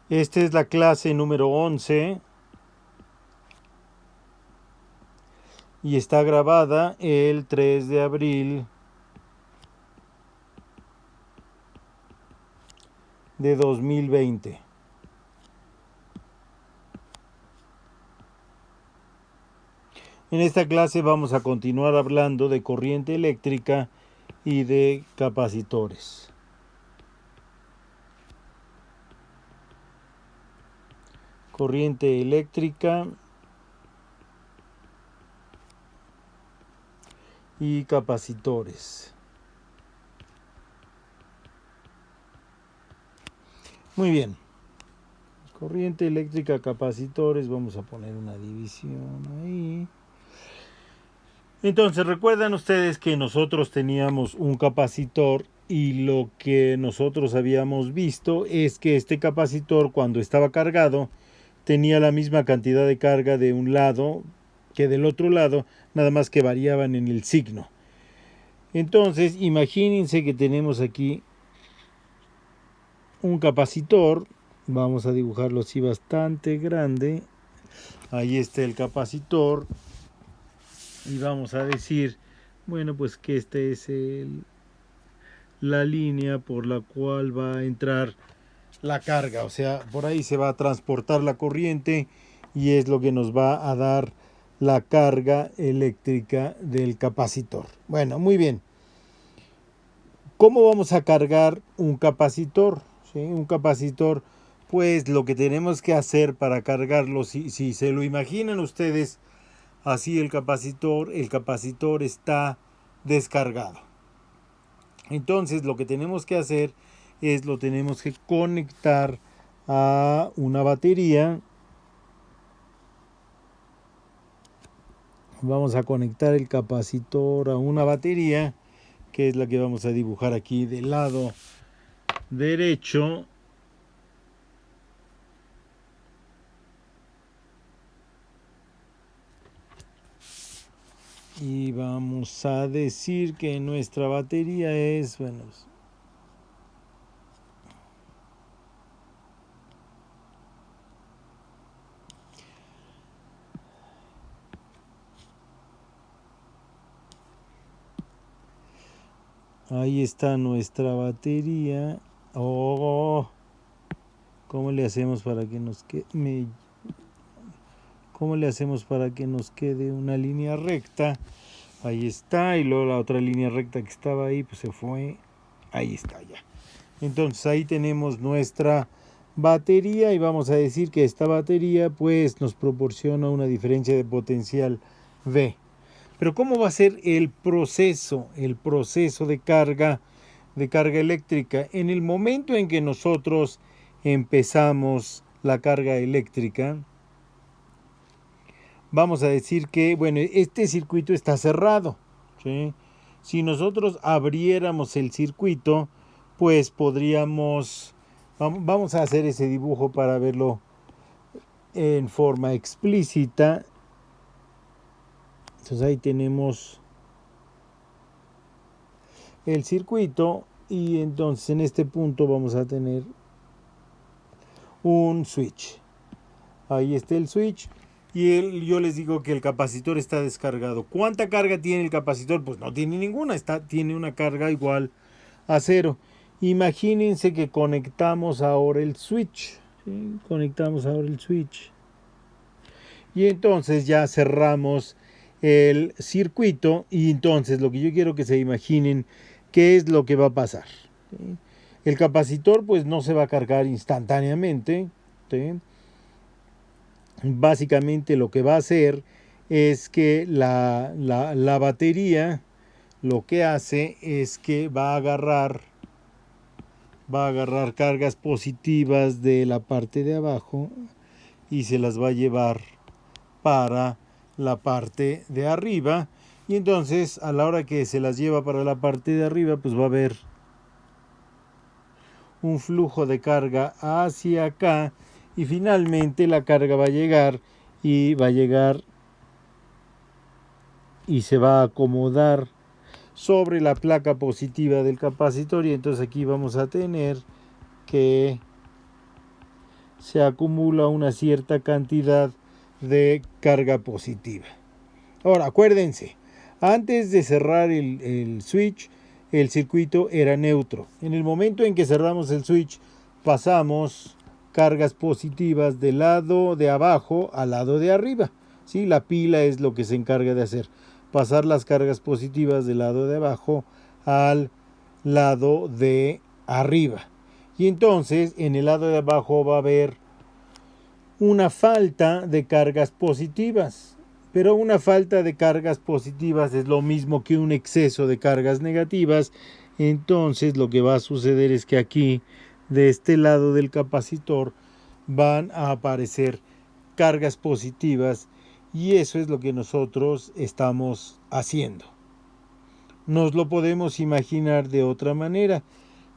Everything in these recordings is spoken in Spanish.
Esta es la clase número 11 y está grabada el 3 de abril de 2020. En esta clase vamos a continuar hablando de corriente eléctrica y de capacitores. Corriente eléctrica y capacitores. Muy bien. Corriente eléctrica, capacitores. Vamos a poner una división ahí. Entonces, recuerdan ustedes que nosotros teníamos un capacitor y lo que nosotros habíamos visto es que este capacitor, cuando estaba cargado, tenía la misma cantidad de carga de un lado que del otro lado, nada más que variaban en el signo. Entonces, imagínense que tenemos aquí un capacitor. Vamos a dibujarlo así bastante grande. Ahí está el capacitor. Y vamos a decir, bueno, pues que esta es la línea por la cual va a entrar la carga. O sea, por ahí se va a transportar la corriente y es lo que nos va a dar la carga eléctrica del capacitor. Bueno, muy bien. ¿Cómo vamos a cargar un capacitor? ¿Sí? Un capacitor, pues lo que tenemos que hacer para cargarlo, si se lo imaginan ustedes, así el capacitor está descargado. Entonces lo que tenemos que hacer es lo tenemos que conectar a una batería. Vamos a conectar el capacitor a una batería, que es la que vamos a dibujar aquí del lado derecho. Y vamos a decir que nuestra batería es, bueno, ahí está nuestra batería. Oh, ¿cómo le hacemos para que nos quede? ¿Cómo le hacemos para que nos quede una línea recta? Ahí está, y luego la otra línea recta que estaba ahí, pues se fue. Ahí está ya. Entonces ahí tenemos nuestra batería y vamos a decir que esta batería pues nos proporciona una diferencia de potencial V. Pero ¿cómo va a ser el proceso de carga eléctrica? En el momento en que nosotros empezamos la carga eléctrica, vamos a decir que, bueno, este circuito está cerrado, ¿sí? Si nosotros abriéramos el circuito, pues podríamos, vamos a hacer ese dibujo para verlo en forma explícita. Entonces ahí tenemos el circuito y entonces en este punto vamos a tener un switch. Ahí está el switch. Y yo les digo que el capacitor está descargado. ¿Cuánta carga tiene el capacitor? Pues no tiene ninguna, tiene una carga igual a cero. Imagínense que conectamos ahora el switch. ¿Sí? Conectamos ahora el switch. Y entonces ya cerramos el circuito. Y entonces lo que yo quiero que se imaginen, ¿qué es lo que va a pasar? ¿Sí? El capacitor pues no se va a cargar instantáneamente. ¿Sí? Básicamente lo que va a hacer es que la batería lo que hace es que va a agarrar cargas positivas de la parte de abajo y se las va a llevar para la parte de arriba, y entonces a la hora que se las lleva para la parte de arriba pues va a haber un flujo de carga hacia acá y finalmente la carga va a llegar y se va a acomodar sobre la placa positiva del capacitor, y entonces aquí vamos a tener que se acumula una cierta cantidad de carga positiva. Ahora, acuérdense, antes de cerrar el switch, el circuito era neutro. En el momento en que cerramos el switch, pasamos cargas positivas del lado de abajo al lado de arriba. ¿Sí? La pila es lo que se encarga de hacer, pasar las cargas positivas del lado de abajo al lado de arriba. Y entonces en el lado de abajo va a haber una falta de cargas positivas. Pero una falta de cargas positivas es lo mismo que un exceso de cargas negativas. Entonces lo que va a suceder es que aquí, de este lado del capacitor, van a aparecer cargas positivas, y eso es lo que nosotros estamos haciendo. Nos lo podemos imaginar de otra manera.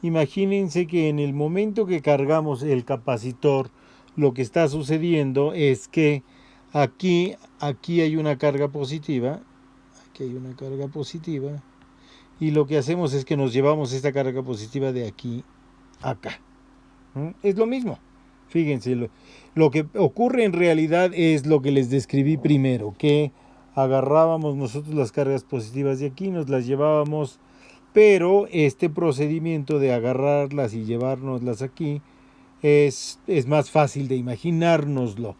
Imagínense que en el momento que cargamos el capacitor, lo que está sucediendo es que aquí hay una carga positiva, y lo que hacemos es que nos llevamos esta carga positiva de aquí a acá. Es lo mismo. Fíjense, lo que ocurre en realidad es lo que les describí primero, que agarrábamos nosotros las cargas positivas de aquí, nos las llevábamos, pero este procedimiento de agarrarlas y llevárnoslas aquí es más fácil de imaginárnoslo.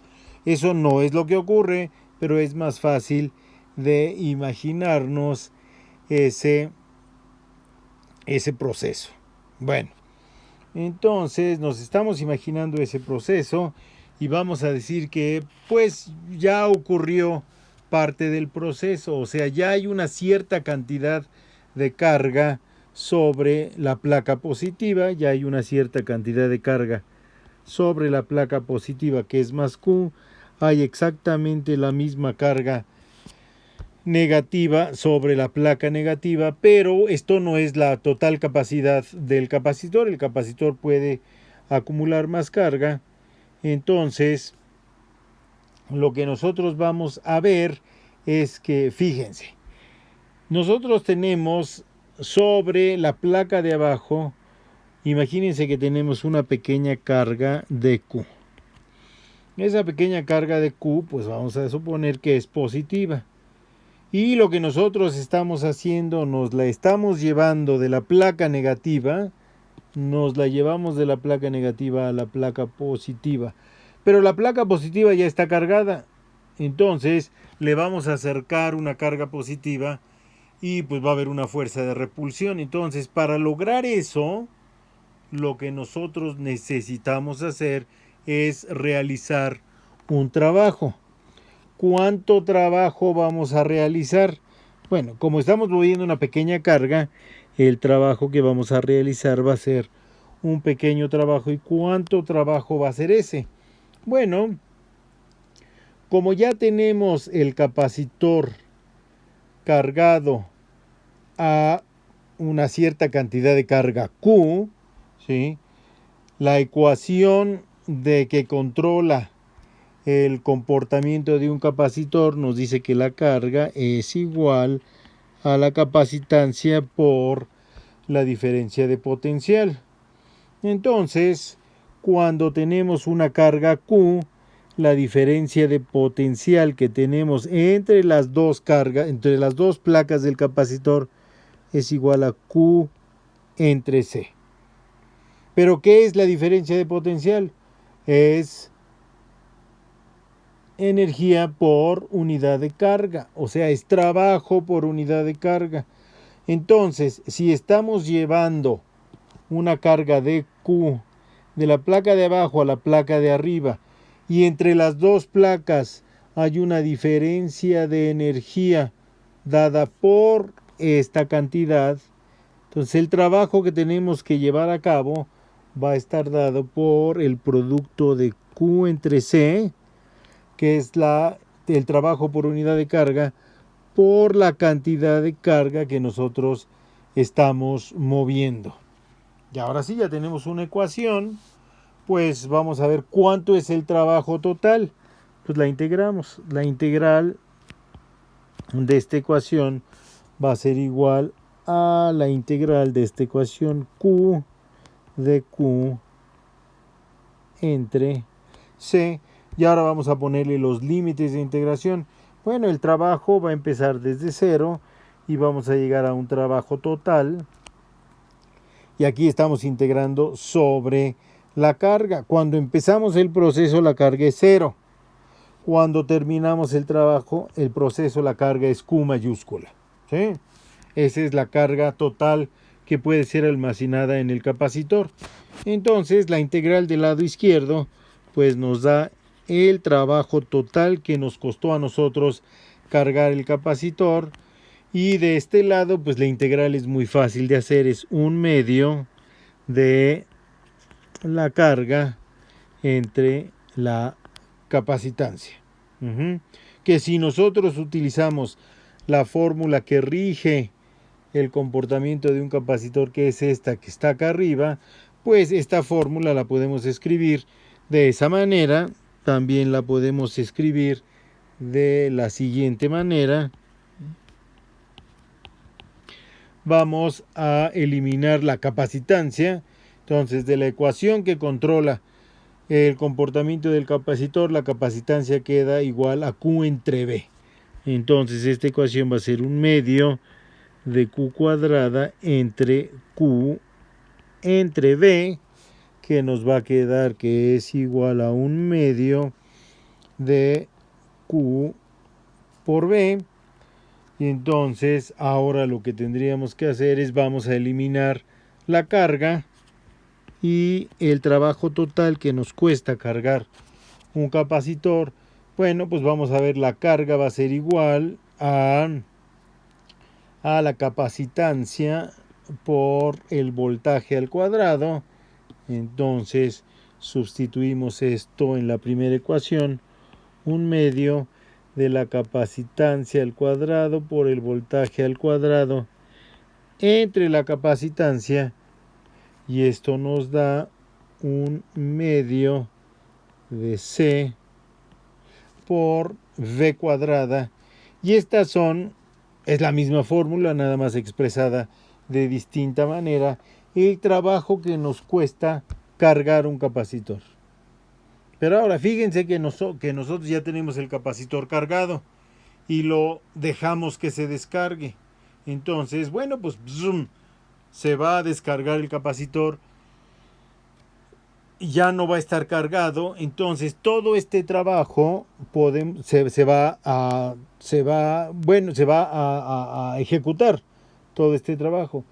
Eso no es lo que ocurre, pero es más fácil de imaginarnos ese proceso. Bueno, entonces nos estamos imaginando ese proceso y vamos a decir que pues ya ocurrió parte del proceso, o sea, ya hay una cierta cantidad de carga sobre la placa positiva, ya hay una cierta cantidad de carga sobre la placa positiva, que es más Q, hay exactamente la misma carga negativa sobre la placa negativa, pero esto no es la total capacidad del capacitor. El capacitor puede acumular más carga. Entonces, lo que nosotros vamos a ver es que, fíjense, nosotros tenemos sobre la placa de abajo, imagínense que tenemos una pequeña carga de Q. Esa pequeña carga de Q, pues vamos a suponer que es positiva. Y lo que nosotros estamos haciendo, nos la estamos llevando de la placa negativa, nos la llevamos de la placa negativa a la placa positiva. Pero la placa positiva ya está cargada. Entonces le vamos a acercar una carga positiva y pues va a haber una fuerza de repulsión. Entonces, para lograr eso, lo que nosotros necesitamos hacer es realizar un trabajo. ¿Cuánto trabajo vamos a realizar? Bueno, como estamos moviendo una pequeña carga, el trabajo que vamos a realizar va a ser un pequeño trabajo. ¿Y cuánto trabajo va a ser ese? Bueno, como ya tenemos el capacitor cargado a una cierta cantidad de carga Q, ¿sí? La ecuación de que controla el comportamiento de un capacitor nos dice que la carga es igual a la capacitancia por la diferencia de potencial. Entonces, cuando tenemos una carga Q, la diferencia de potencial que tenemos entre las dos cargas, entre las dos placas del capacitor, es igual a Q entre C. ¿Pero qué es la diferencia de potencial? Es energía por unidad de carga, o sea, es trabajo por unidad de carga. Entonces, si estamos llevando una carga de Q de la placa de abajo a la placa de arriba, y entre las dos placas hay una diferencia de energía dada por esta cantidad, entonces el trabajo que tenemos que llevar a cabo va a estar dado por el producto de Q entre C, que es el trabajo por unidad de carga, por la cantidad de carga que nosotros estamos moviendo. Y ahora sí, ya tenemos una ecuación, pues vamos a ver cuánto es el trabajo total. Pues la integramos. La integral de esta ecuación va a ser igual a la integral de esta ecuación Q de Q entre C. Y ahora vamos a ponerle los límites de integración. Bueno, el trabajo va a empezar desde 0 y vamos a llegar a un trabajo total. Y aquí estamos integrando sobre la carga. Cuando empezamos el proceso, la carga es 0. Cuando terminamos el trabajo, el proceso, la carga es Q mayúscula. ¿Sí? Esa es la carga total que puede ser almacenada en el capacitor. Entonces, la integral del lado izquierdo, pues nos da el trabajo total que nos costó a nosotros cargar el capacitor. Y de este lado, pues la integral es muy fácil de hacer, es 1/2 de la carga entre la capacitancia. Que si nosotros utilizamos la fórmula que rige el comportamiento de un capacitor, que es esta que está acá arriba, pues esta fórmula la podemos escribir de esa manera. También la podemos escribir de la siguiente manera. Vamos a eliminar la capacitancia. Entonces, de la ecuación que controla el comportamiento del capacitor, la capacitancia queda igual a Q entre B. Entonces, esta ecuación va a ser 1/2 de Q cuadrada entre Q entre B, que nos va a quedar que es igual a 1/2 de Q por B. Y entonces ahora lo que tendríamos que hacer es vamos a eliminar la carga y el trabajo total que nos cuesta cargar un capacitor. Bueno, pues vamos a ver, la carga va a ser igual a la capacitancia por el voltaje al cuadrado. Entonces sustituimos esto en la primera ecuación, 1/2 de la capacitancia al cuadrado por el voltaje al cuadrado entre la capacitancia, y esto nos da 1/2 de C por V cuadrada. Y estas es la misma fórmula, nada más expresada de distinta manera, el trabajo que nos cuesta cargar un capacitor. Pero ahora fíjense que nosotros ya tenemos el capacitor cargado y lo dejamos que se descargue. Entonces, bueno, pues se va a descargar el capacitor, ya no va a estar cargado. Entonces todo este trabajo se va a ejecutar, todo este trabajo.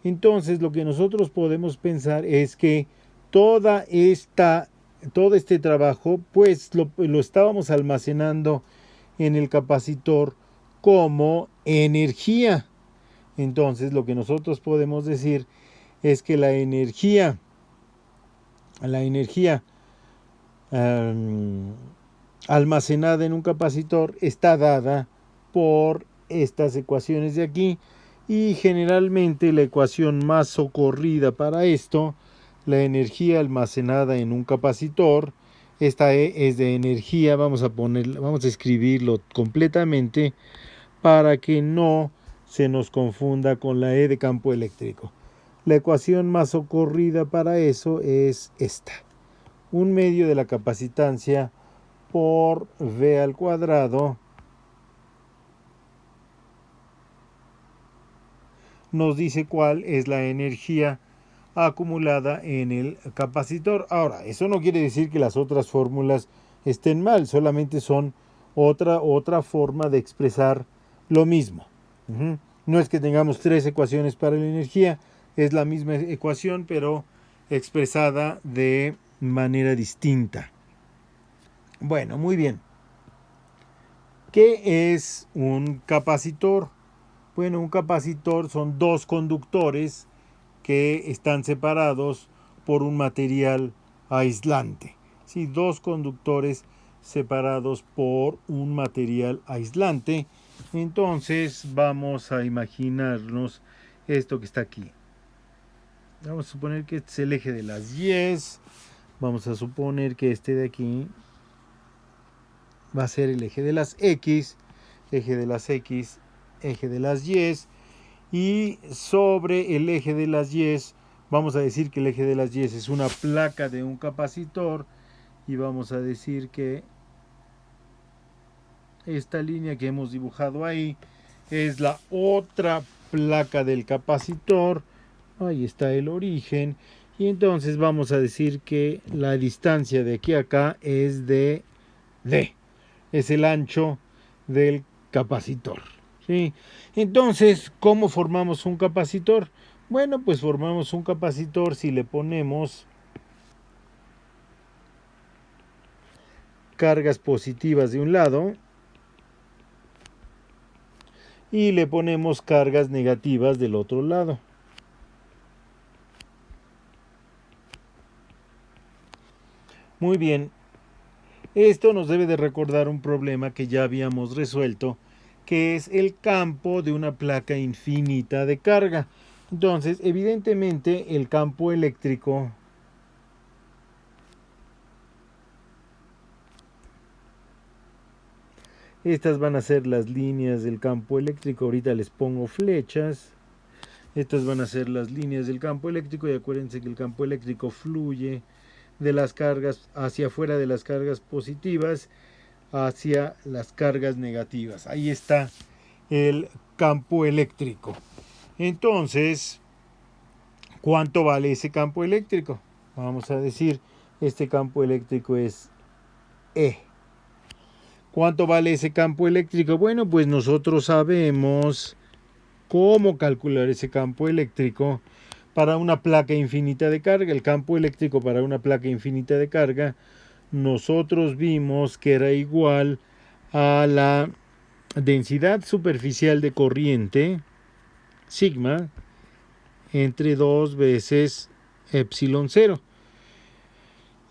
Entonces lo que nosotros podemos pensar es que todo este trabajo pues lo estábamos almacenando en el capacitor como energía. Entonces lo que nosotros podemos decir es que la energía almacenada en un capacitor está dada por estas ecuaciones de aquí, y generalmente la ecuación más socorrida para esto, la energía almacenada en un capacitor, esta E es de energía, vamos a escribirlo completamente para que no se nos confunda con la E de campo eléctrico. La ecuación más socorrida para eso es esta: 1/2 de la capacitancia por V al cuadrado nos dice cuál es la energía acumulada en el capacitor. Ahora, eso no quiere decir que las otras fórmulas estén mal, solamente son otra forma de expresar lo mismo. No es que tengamos 3 ecuaciones para la energía, es la misma ecuación, pero expresada de manera distinta. Bueno, muy bien. ¿Qué es un capacitor? Bueno, un capacitor son dos conductores que están separados por un material aislante. ¿Sí? Dos conductores separados por un material aislante. Entonces vamos a imaginarnos esto que está aquí. Vamos a suponer que este es el eje de las Y. Vamos a suponer que este de aquí va a ser el eje de las X, eje de las X, eje de las Y, y sobre el eje de las Y vamos a decir que el eje de las Y es una placa de un capacitor, y vamos a decir que esta línea que hemos dibujado ahí es la otra placa del capacitor. Ahí está el origen. Y entonces vamos a decir que la distancia de aquí a acá es de D. Es el ancho del capacitor. ¿Sí? Entonces, ¿cómo formamos un capacitor? Bueno, pues formamos un capacitor si le ponemos cargas positivas de un lado y le ponemos cargas negativas del otro lado. Muy bien, esto nos debe de recordar un problema que ya habíamos resuelto, que es el campo de una placa infinita de carga. Entonces, evidentemente, el campo eléctrico estas van a ser las líneas del campo eléctrico. Ahorita les pongo flechas. Estas van a ser las líneas del campo eléctrico y acuérdense que el campo eléctrico fluye de las cargas hacia afuera de las cargas positivas hacia las cargas negativas. Ahí está el campo eléctrico. Entonces, ¿cuánto vale ese campo eléctrico? Vamos a decir, este campo eléctrico es E. ¿Cuánto vale ese campo eléctrico? Bueno, pues nosotros sabemos cómo calcular ese campo eléctrico para una placa infinita de carga. El campo eléctrico para una placa infinita de carga, nosotros vimos que era igual a la densidad superficial de corriente, sigma, entre 2 veces epsilon 0.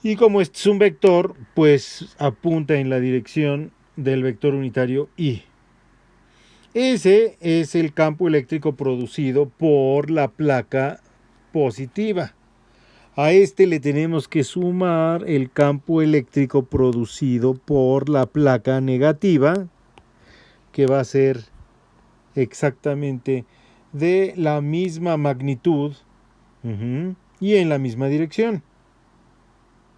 Y como este es un vector, pues apunta en la dirección del vector unitario I. Ese es el campo eléctrico producido por la placa positiva. A este le tenemos que sumar el campo eléctrico producido por la placa negativa, que va a ser exactamente de la misma magnitud y en la misma dirección.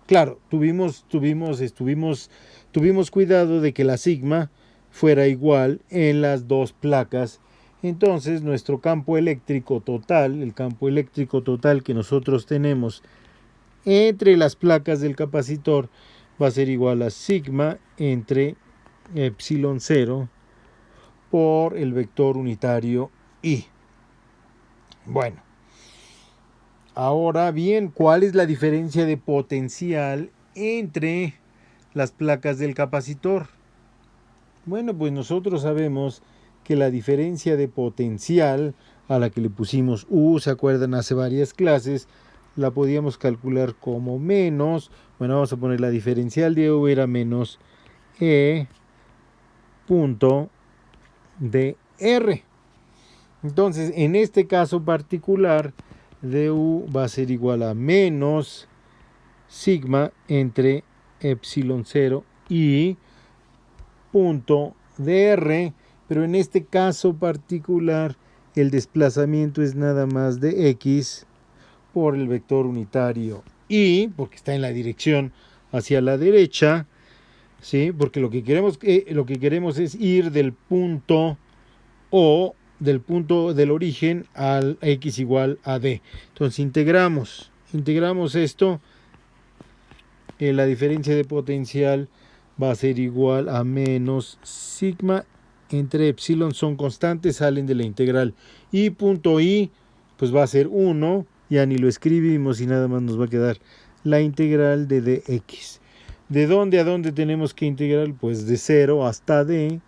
Claro, tuvimos cuidado de que la sigma fuera igual en las dos placas. Entonces nuestro campo eléctrico total, el campo eléctrico total que nosotros tenemos entre las placas del capacitor, va a ser igual a sigma entre epsilon 0 por el vector unitario I. Bueno, ahora bien, ¿cuál es la diferencia de potencial entre las placas del capacitor? Bueno, pues nosotros sabemos que la diferencia de potencial a la que le pusimos U, ¿se acuerdan? Hace varias clases, la podíamos calcular como menos, bueno, vamos a poner la diferencial de U era menos E punto dr. Entonces, en este caso particular, du va a ser igual a menos sigma entre epsilon 0 y punto dr, pero en este caso particular el desplazamiento es nada más de x por el vector unitario y, porque está en la dirección hacia la derecha, ¿sí? Porque lo que queremos es ir del punto O, del punto del origen al x igual a d. Entonces integramos esto, la diferencia de potencial va a ser igual a menos sigma entre epsilon, son constantes, salen de la integral, y punto i pues va a ser 1, ya ni lo escribimos y nada más nos va a quedar la integral de dx. ¿De dónde a dónde tenemos que integrar? Pues de 0 hasta d,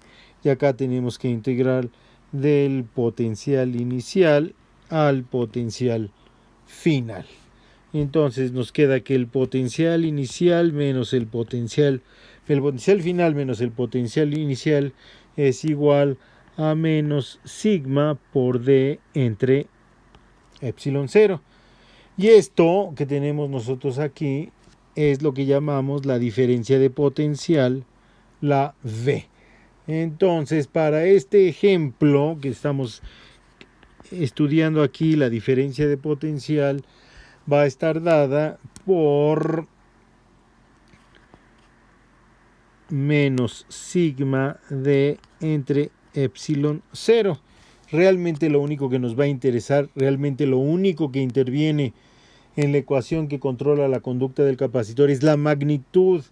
y acá tenemos que integrar del potencial inicial al potencial final. Entonces nos queda que el potencial inicial menos el potencial final menos el potencial inicial es igual a menos sigma por d entre epsilon 0. Y esto que tenemos nosotros aquí es lo que llamamos la diferencia de potencial, la V. Entonces, para este ejemplo que estamos estudiando aquí, la diferencia de potencial va a estar dada por menos sigma d entre epsilon 0. Realmente lo único que nos va a interesar, realmente lo único que interviene en la ecuación que controla la conducta del capacitor es la magnitud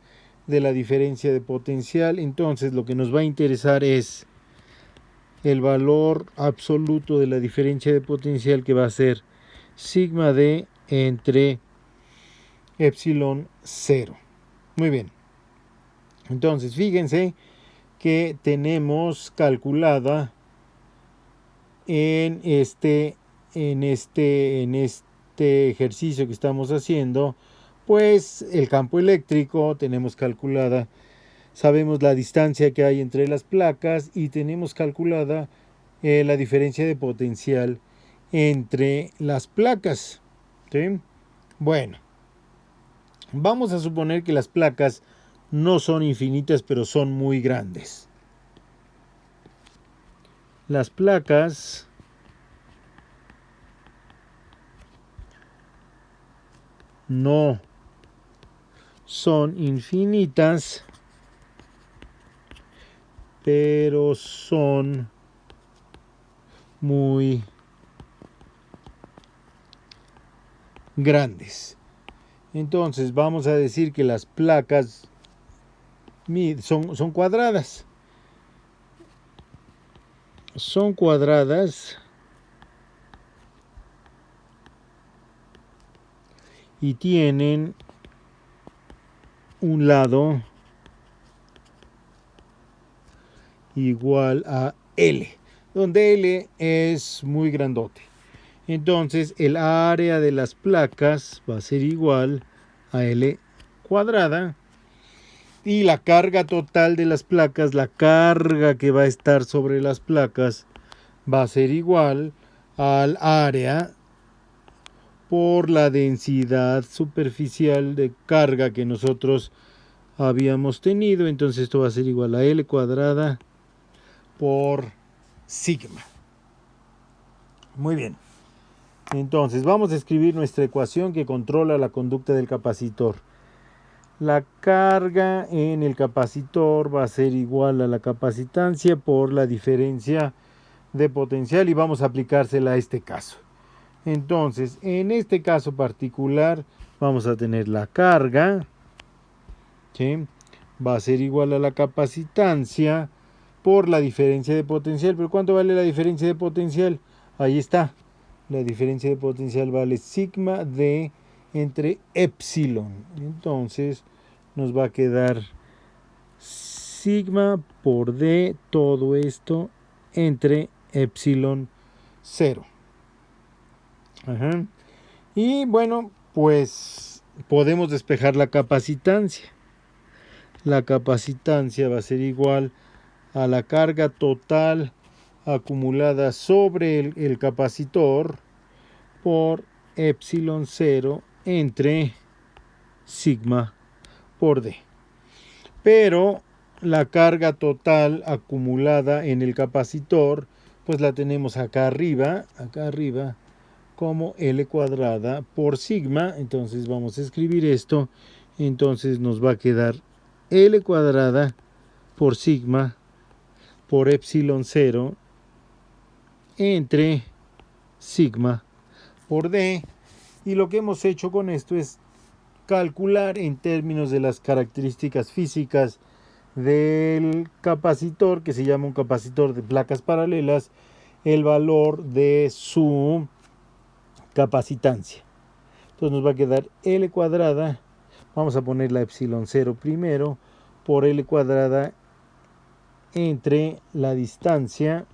de la diferencia de potencial. Entonces lo que nos va a interesar es el valor absoluto de la diferencia de potencial, que va a ser sigma d entre epsilon 0. Muy bien. Entonces fíjense que tenemos calculada en este ejercicio que estamos haciendo, pues el campo eléctrico. Tenemos calculada, sabemos la distancia que hay entre las placas y tenemos calculada la diferencia de potencial entre las placas, ¿sí? Bueno, vamos a suponer que las placas no son infinitas, pero son muy grandes. Las placas no son infinitas, pero son muy grandes. Entonces vamos a decir que las placas son cuadradas. Son cuadradas y tienen un lado igual a L, donde L es muy grandote. Entonces el área de las placas va a ser igual a L cuadrada, y la carga total de las placas, la carga que va a estar sobre las placas, va a ser igual al área por la densidad superficial de carga que nosotros habíamos tenido. Entonces esto va a ser igual a L cuadrada por sigma. Muy bien. Entonces vamos a escribir nuestra ecuación que controla la conducta del capacitor. La carga en el capacitor va a ser igual a la capacitancia por la diferencia de potencial, y vamos a aplicársela a este caso. Entonces, en este caso particular, vamos a tener la carga, ¿sí? Va a ser igual a la capacitancia por la diferencia de potencial. ¿Pero cuánto vale la diferencia de potencial? Ahí está. La diferencia de potencial vale sigma d entre epsilon. Entonces nos va a quedar sigma por d, todo esto entre epsilon 0. Ajá. Y bueno, pues podemos despejar la capacitancia. La capacitancia va a ser igual a la carga total acumulada sobre el capacitor por epsilon 0 entre sigma por d. Pero la carga total acumulada en el capacitor, pues la tenemos acá arriba, como L cuadrada por sigma. Entonces vamos a escribir esto. Entonces nos va a quedar L cuadrada por sigma por epsilon 0 entre sigma por d. Y lo que hemos hecho con esto es calcular en términos de las características físicas del capacitor, que se llama un capacitor de placas paralelas, el valor de su capacitancia. Entonces nos va a quedar L cuadrada, vamos a poner la epsilon 0 primero, por L cuadrada entre la distancia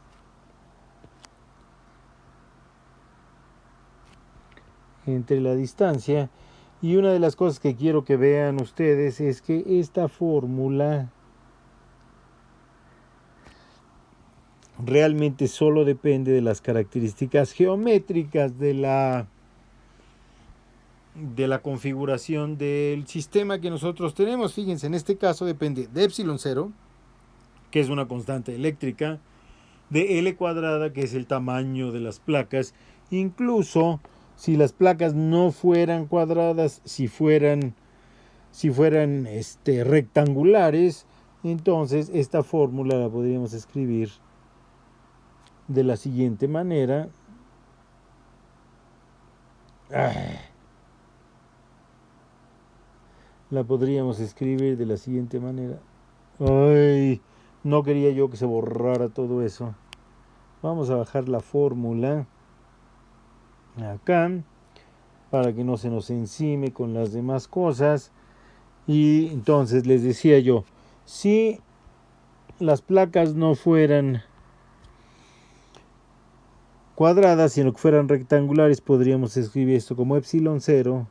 y una de las cosas que quiero que vean ustedes es que esta fórmula realmente solo depende de las características geométricas de la configuración del sistema que nosotros tenemos. Fíjense, en este caso depende de epsilon 0, que es una constante eléctrica, de L cuadrada, que es el tamaño de las placas. Incluso si las placas no fueran cuadradas, si fueran rectangulares, Entonces esta fórmula la podríamos escribir de la siguiente manera. La podríamos escribir de la siguiente manera. Ay, no quería yo que se borrara todo eso. Vamos a bajar la fórmula acá para que no se nos encime con las demás cosas. Y entonces les decía yo, si las placas no fueran cuadradas, sino que fueran rectangulares, podríamos escribir esto como epsilon 0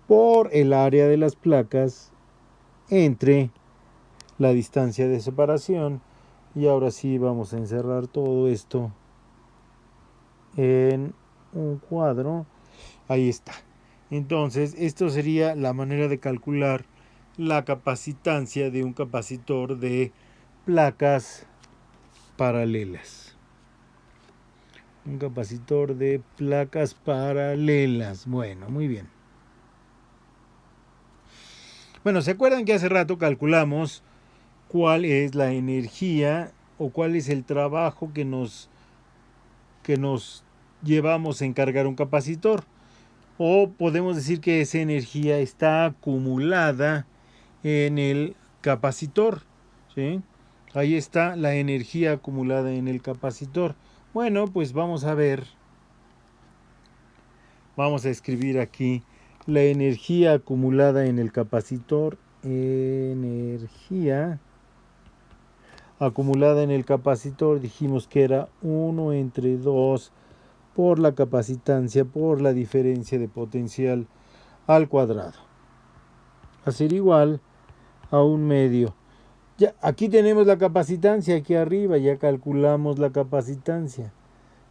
por el área de las placas entre la distancia de separación. Y ahora sí vamos a encerrar todo esto en un cuadro. Ahí está. Entonces, esto sería la manera de calcular la capacitancia de un capacitor de placas paralelas. Un capacitor de placas paralelas. Bueno, muy bien. Bueno, ¿se acuerdan que hace rato calculamos cuál es la energía o cuál es el trabajo que nos llevamos a encargar un capacitor? O podemos decir que esa energía está acumulada en el capacitor, ¿sí? Ahí está la energía acumulada en el capacitor. Bueno, pues vamos a ver. Vamos a escribir aquí la energía acumulada en el capacitor. Energía acumulada en el capacitor, dijimos que era 1 entre 2 por la capacitancia por la diferencia de potencial al cuadrado. Va a ser igual a 1/2. Ya, aquí tenemos la capacitancia, aquí arriba ya calculamos la capacitancia.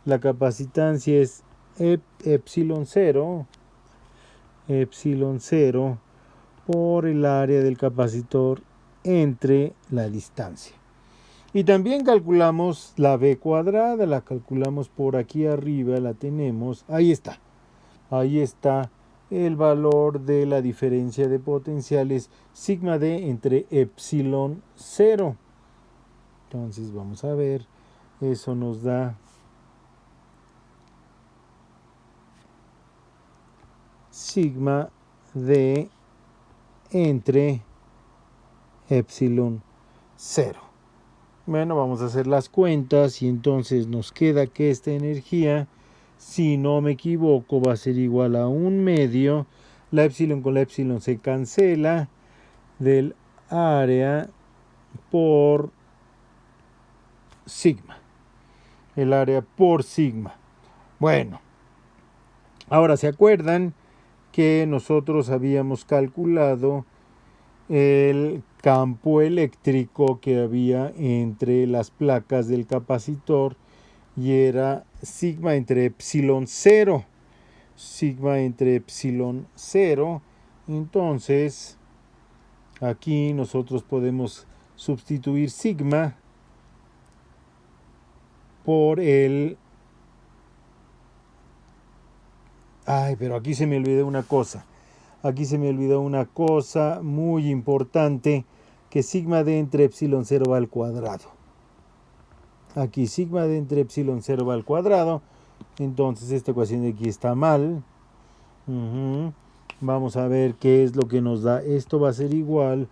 La capacitancia es epsilon 0 por el área del capacitor entre la distancia. Y también calculamos la B cuadrada, la calculamos por aquí arriba, la tenemos, ahí está el valor de la diferencia de potenciales sigma D entre epsilon 0. Entonces vamos a ver, eso nos da sigma D entre epsilon 0. Bueno, vamos a hacer las cuentas y entonces nos queda que esta energía, si no me equivoco, va a ser igual a 1/2. La epsilon con la epsilon se cancela del área por sigma. El área por sigma. Bueno, ahora se acuerdan que nosotros habíamos calculado el campo eléctrico que había entre las placas del capacitor y era sigma entre epsilon 0. Sigma entre epsilon 0. Entonces, aquí nosotros podemos sustituir sigma por el... Ay, pero aquí se me olvidó una cosa. Aquí se me olvidó una cosa muy importante, que sigma D entre epsilon 0 va al cuadrado. Aquí sigma D entre epsilon 0 va al cuadrado. Entonces esta ecuación de aquí está mal. Vamos a ver qué es lo que nos da. Esto va a ser igual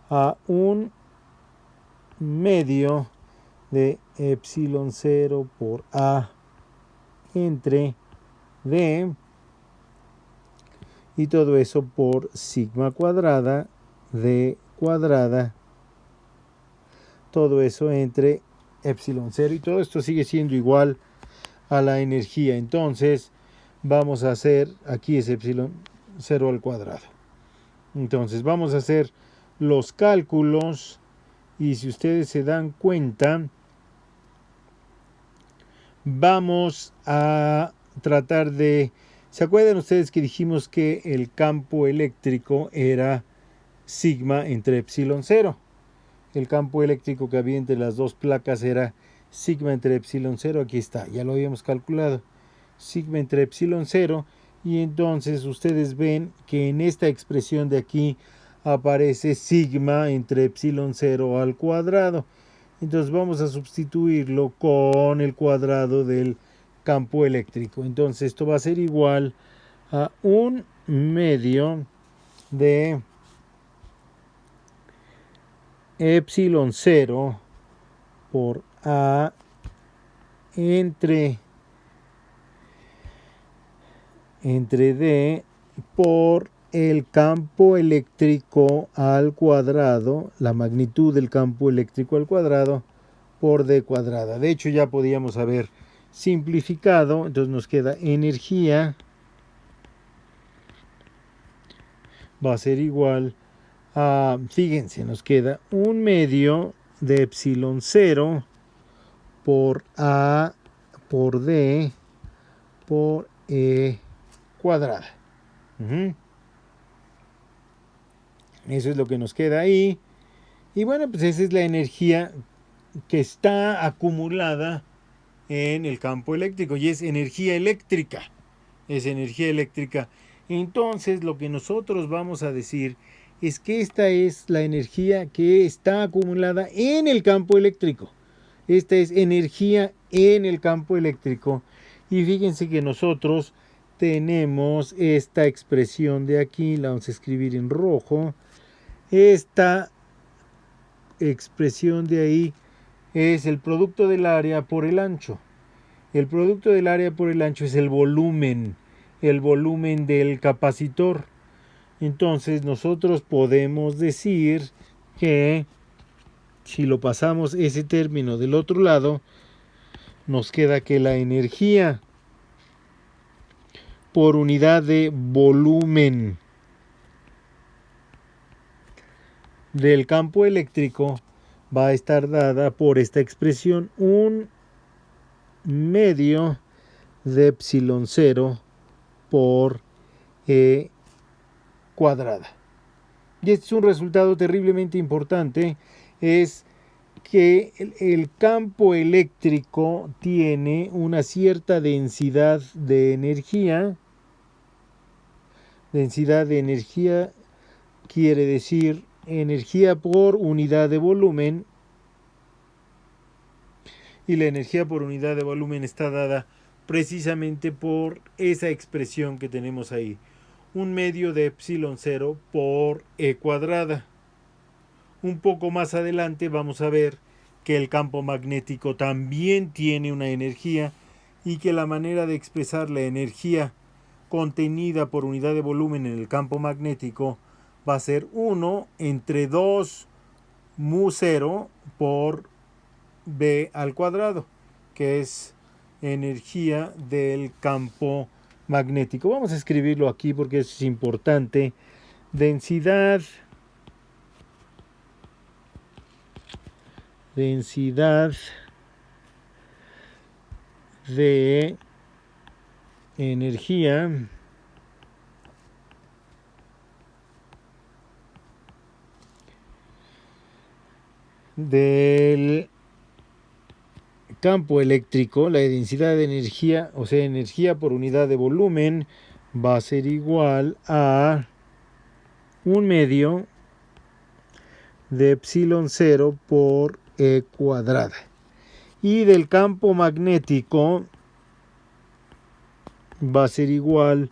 a 1/2 de epsilon 0 por A entre D. Y todo eso por sigma cuadrada, D cuadrada, todo eso entre epsilon 0. Y todo esto sigue siendo igual a la energía. Entonces vamos a hacer, aquí es epsilon 0 al cuadrado. Entonces vamos a hacer los cálculos. Y si ustedes se dan cuenta, vamos a tratar de... ¿Se acuerdan ustedes que dijimos que el campo eléctrico era sigma entre epsilon 0? El campo eléctrico que había entre las dos placas era sigma entre epsilon 0. Aquí está, ya lo habíamos calculado. Sigma entre epsilon 0. Y entonces ustedes ven que en esta expresión de aquí aparece sigma entre epsilon 0 al cuadrado. Entonces vamos a sustituirlo con el cuadrado del campo eléctrico. Entonces esto va a ser igual a 1/2 de epsilon 0 por A entre D por el campo eléctrico al cuadrado, la magnitud del campo eléctrico al cuadrado, por D cuadrada. De hecho, ya podíamos haber simplificado, entonces nos queda energía, va a ser igual a, fíjense, nos queda 1/2 de epsilon 0 por A por D por E cuadrada. Eso es lo que nos queda ahí. Y bueno, pues esa es la energía que está acumulada en el campo eléctrico y es energía eléctrica. Es energía eléctrica. Entonces lo que nosotros vamos a decir es que esta es la energía que está acumulada en el campo eléctrico. Esta es energía en el campo eléctrico. Y fíjense que nosotros tenemos esta expresión de aquí, la vamos a escribir en rojo. Esta expresión de ahí es el producto del área por el ancho. El producto del área por el ancho es el volumen del capacitor. Entonces nosotros podemos decir que si lo pasamos ese término del otro lado, nos queda que la energía por unidad de volumen del campo eléctrico va a estar dada por esta expresión 1/2 de epsilon 0 por E cuadrada. Y este es un resultado terriblemente importante, es que el campo eléctrico tiene una cierta densidad de energía. Densidad de energía quiere decir energía por unidad de volumen, y la energía por unidad de volumen está dada precisamente por esa expresión que tenemos ahí, 1/2 de epsilon 0 por E cuadrada. Un poco más adelante vamos a ver que el campo magnético también tiene una energía y que la manera de expresar la energía contenida por unidad de volumen en el campo magnético va a ser 1 entre 2 mu 0 por B al cuadrado, que es energía del campo magnético. Vamos a escribirlo aquí porque eso es importante. Densidad de energía del campo eléctrico, la densidad de energía, o sea, energía por unidad de volumen, va a ser igual a 1/2 de epsilon 0 por E cuadrada. Y del campo magnético va a ser igual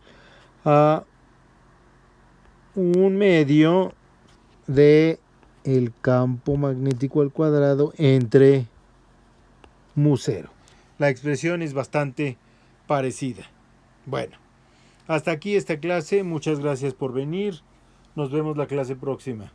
a 1/2 de el campo magnético al cuadrado entre mu 0. La expresión es bastante parecida. Bueno, hasta aquí esta clase. Muchas gracias por venir. Nos vemos la clase próxima.